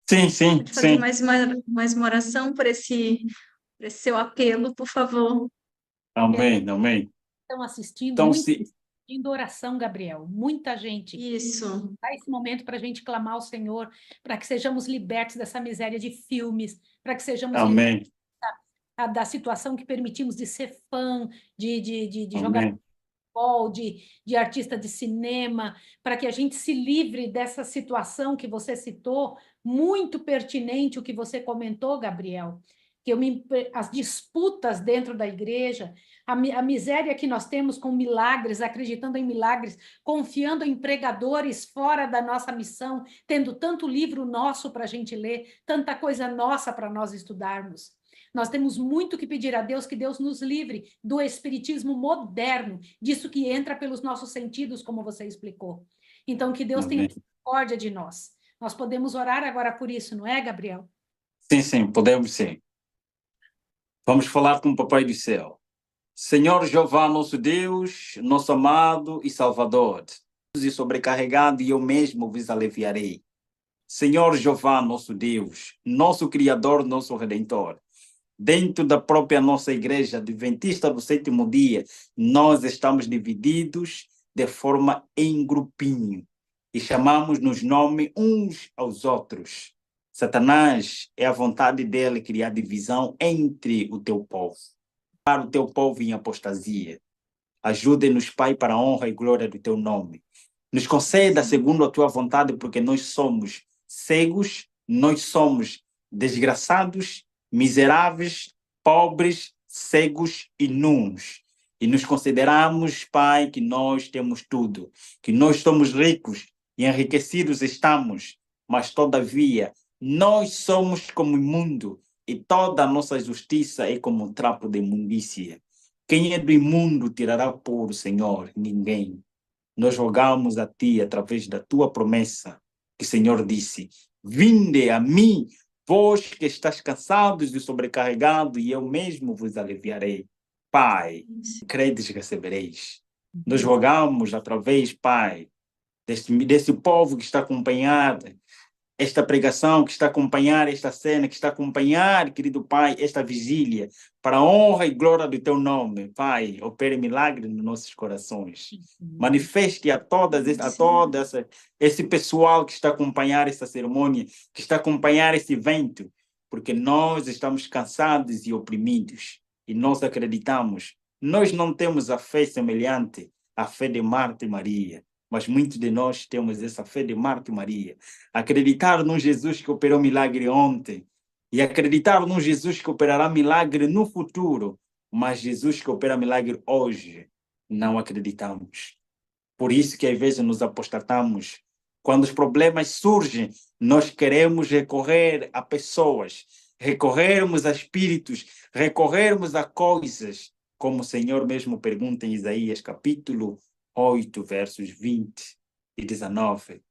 Sim, Pode fazer sim. mais uma oração por esse seu apelo, por favor. Amém, amém. Estão assistindo, Então, muito se... assistindo oração, Gabriel. Muita gente. Isso. Dá esse momento para a gente clamar ao Senhor, para que sejamos libertos dessa miséria de filmes, para que sejamos Amém, libertos da situação que permitimos de ser fã, de jogar amém, futebol, de artista de cinema, para que a gente se livre dessa situação que você citou, muito pertinente o que você comentou, Gabriel, que as disputas dentro da igreja, a miséria que nós temos com milagres, acreditando em milagres, confiando em pregadores fora da nossa missão, tendo tanto livro nosso para a gente ler, tanta coisa nossa para nós estudarmos. Nós temos muito que pedir a Deus, que Deus nos livre do espiritismo moderno, disso que entra pelos nossos sentidos, como você explicou. Então, que Deus tenha amém. misericórdia de nós. Nós podemos orar agora por isso, não é, Gabriel? Sim, podemos sim. Vamos falar com o Papai do Céu. Senhor Jeová, nosso Deus, nosso amado e Salvador, e sobrecarregado, e eu mesmo vos aliviarei. Senhor Jeová, nosso Deus, nosso Criador, nosso Redentor, dentro da própria nossa igreja adventista do sétimo dia, nós estamos divididos de forma em grupinho e chamamos-nos nome uns aos outros. Satanás é a vontade dele criar divisão entre o teu povo. Para o teu povo em apostasia. Ajude-nos, Pai, para a honra e glória do teu nome. Nos conceda segundo a tua vontade, porque nós somos cegos, nós somos desgraçados, miseráveis, pobres, cegos e nus. E nos consideramos, Pai, que nós temos tudo, que nós somos ricos e enriquecidos estamos, mas todavia nós somos como imundo e toda a nossa justiça é como um trapo de imundícia. Quem é do imundo tirará puro, Senhor? Ninguém. Nós rogamos a Ti, através da Tua promessa, que o Senhor disse, vinde a mim, vós que estás cansados e sobrecarregados, e eu mesmo vos aliviarei. Pai, credes recebereis. Nós rogamos através, Pai, desse povo que está acompanhado, esta pregação, que está a acompanhar esta cena, que está a acompanhar, querido Pai, esta vigília, para a honra e glória do Teu nome. Pai, opere milagre nos nossos corações. Manifeste a todo esse pessoal que está a acompanhar essa cerimônia, que está a acompanhar esse evento, porque nós estamos cansados e oprimidos, e nós acreditamos. Nós não temos a fé semelhante à fé de Marta e Maria, mas muitos de nós temos essa fé de Marta e Maria. Acreditar num Jesus que operou milagre ontem e acreditar num Jesus que operará milagre no futuro, mas Jesus que opera milagre hoje, não acreditamos. Por isso que às vezes nos apostatamos. Quando os problemas surgem, nós queremos recorrer a pessoas, recorrermos a espíritos, recorrermos a coisas, como o Senhor mesmo pergunta em Isaías capítulo 8, versos 20 e 19.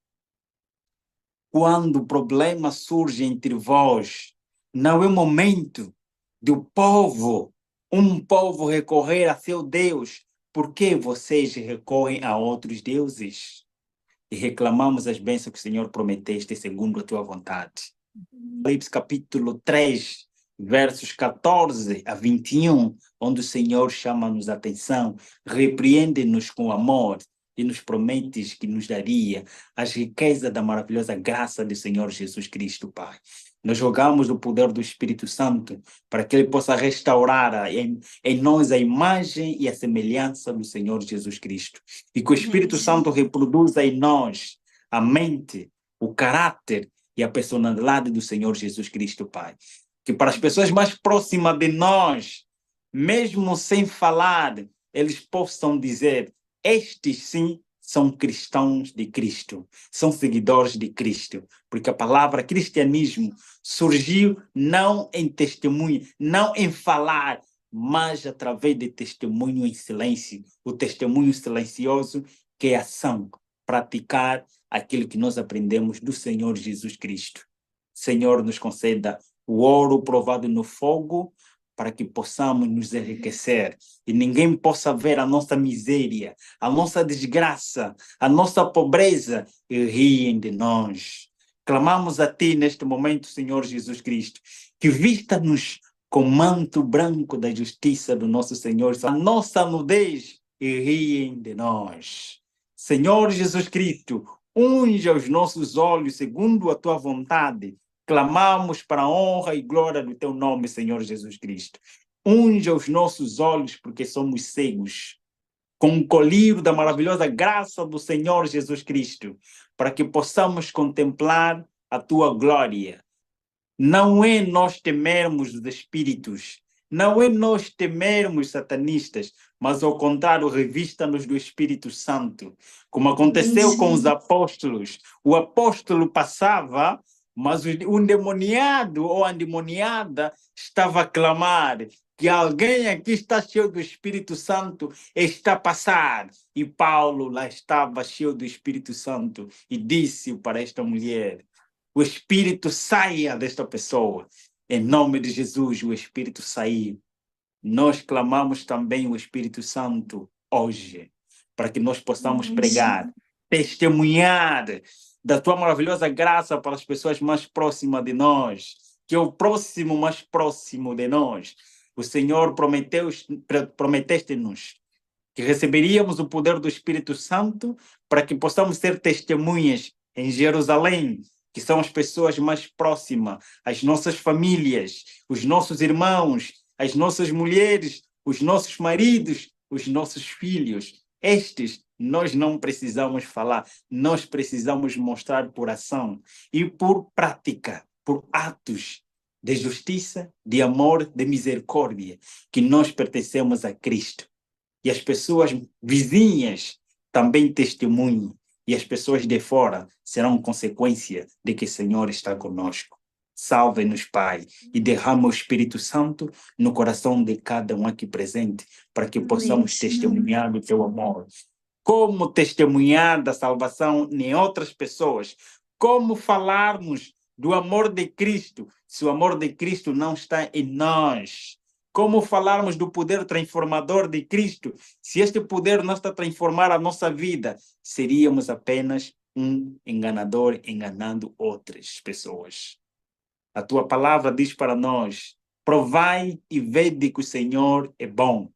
Quando o problema surge entre vós, não é momento do povo, um povo recorrer a seu Deus. Por que vocês recorrem a outros deuses? E reclamamos as bênçãos que o Senhor prometeste segundo a tua vontade. Apocalipse capítulo 3, versos 14 a 21, onde o Senhor chama-nos a atenção, repreende-nos com amor e nos prometes que nos daria as riquezas da maravilhosa graça do Senhor Jesus Cristo, Pai. Nós rogamos o poder do Espírito Santo para que Ele possa restaurar em nós a imagem e a semelhança do Senhor Jesus Cristo. E que o Espírito Santo reproduza em nós a mente, o caráter e a personalidade do Senhor Jesus Cristo, Pai. Que para as pessoas mais próximas de nós, mesmo sem falar, eles possam dizer: estes sim são cristãos de Cristo, são seguidores de Cristo, porque a palavra cristianismo surgiu não em testemunho, não em falar, mas através de testemunho em silêncio, o testemunho silencioso que é ação, praticar aquilo que nós aprendemos do Senhor Jesus Cristo. Senhor, nos conceda o ouro provado no fogo, para que possamos nos enriquecer e ninguém possa ver a nossa miséria, a nossa desgraça, a nossa pobreza e riem de nós. Clamamos a Ti neste momento, Senhor Jesus Cristo, que vista-nos com manto branco da justiça do nosso Senhor, a nossa nudez e riem de nós. Senhor Jesus Cristo, unja os nossos olhos segundo a Tua vontade. Clamamos para a honra e glória do Teu nome, Senhor Jesus Cristo. Unja os nossos olhos, porque somos cegos, com o colírio da maravilhosa graça do Senhor Jesus Cristo, para que possamos contemplar a Tua glória. Não é nós temermos os espíritos, não é nós temermos satanistas, mas ao contrário, revista-nos do Espírito Santo, como aconteceu com os apóstolos. O apóstolo passava, mas o endemoniado ou a endemoniada estava a clamar que alguém aqui está cheio do Espírito Santo, está a passar. E Paulo lá estava cheio do Espírito Santo e disse para esta mulher: o Espírito saia desta pessoa. Em nome de Jesus, o Espírito saiu. Nós clamamos também o Espírito Santo hoje, para que nós possamos pregar, testemunhar da Tua maravilhosa graça para as pessoas mais próximas de nós, que é o próximo mais próximo de nós. O Senhor prometeste-nos que receberíamos o poder do Espírito Santo para que possamos ser testemunhas em Jerusalém, que são as pessoas mais próximas, as nossas famílias, os nossos irmãos, as nossas mulheres, os nossos maridos, os nossos filhos. Estes nós não precisamos falar, nós precisamos mostrar por ação e por prática, por atos de justiça, de amor, de misericórdia, que nós pertencemos a Cristo. E as pessoas vizinhas também testemunham, e as pessoas de fora serão consequência de que o Senhor está conosco. Salve-nos, Pai, e derrama o Espírito Santo no coração de cada um aqui presente, para que possamos testemunhar do Teu amor. Como testemunhar da salvação em outras pessoas? Como falarmos do amor de Cristo, se o amor de Cristo não está em nós? Como falarmos do poder transformador de Cristo, se este poder não está a transformar a nossa vida? Seríamos apenas um enganador enganando outras pessoas. A Tua palavra diz para nós: provai e vede que o Senhor é bom.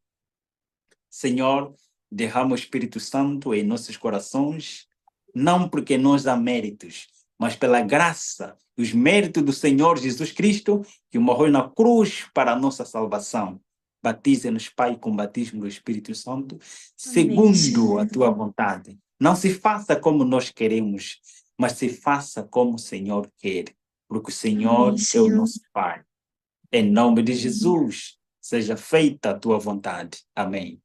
Senhor, derrama o Espírito Santo em nossos corações, não porque nós há méritos, mas pela graça e os méritos do Senhor Jesus Cristo, que morreu na cruz para a nossa salvação. Batiza-nos, Pai, com o batismo do Espírito Santo, segundo a Tua vontade. Não se faça como nós queremos, mas se faça como o Senhor quer, porque o Senhor é o nosso Pai. Em nome de Jesus, seja feita a Tua vontade. Amém.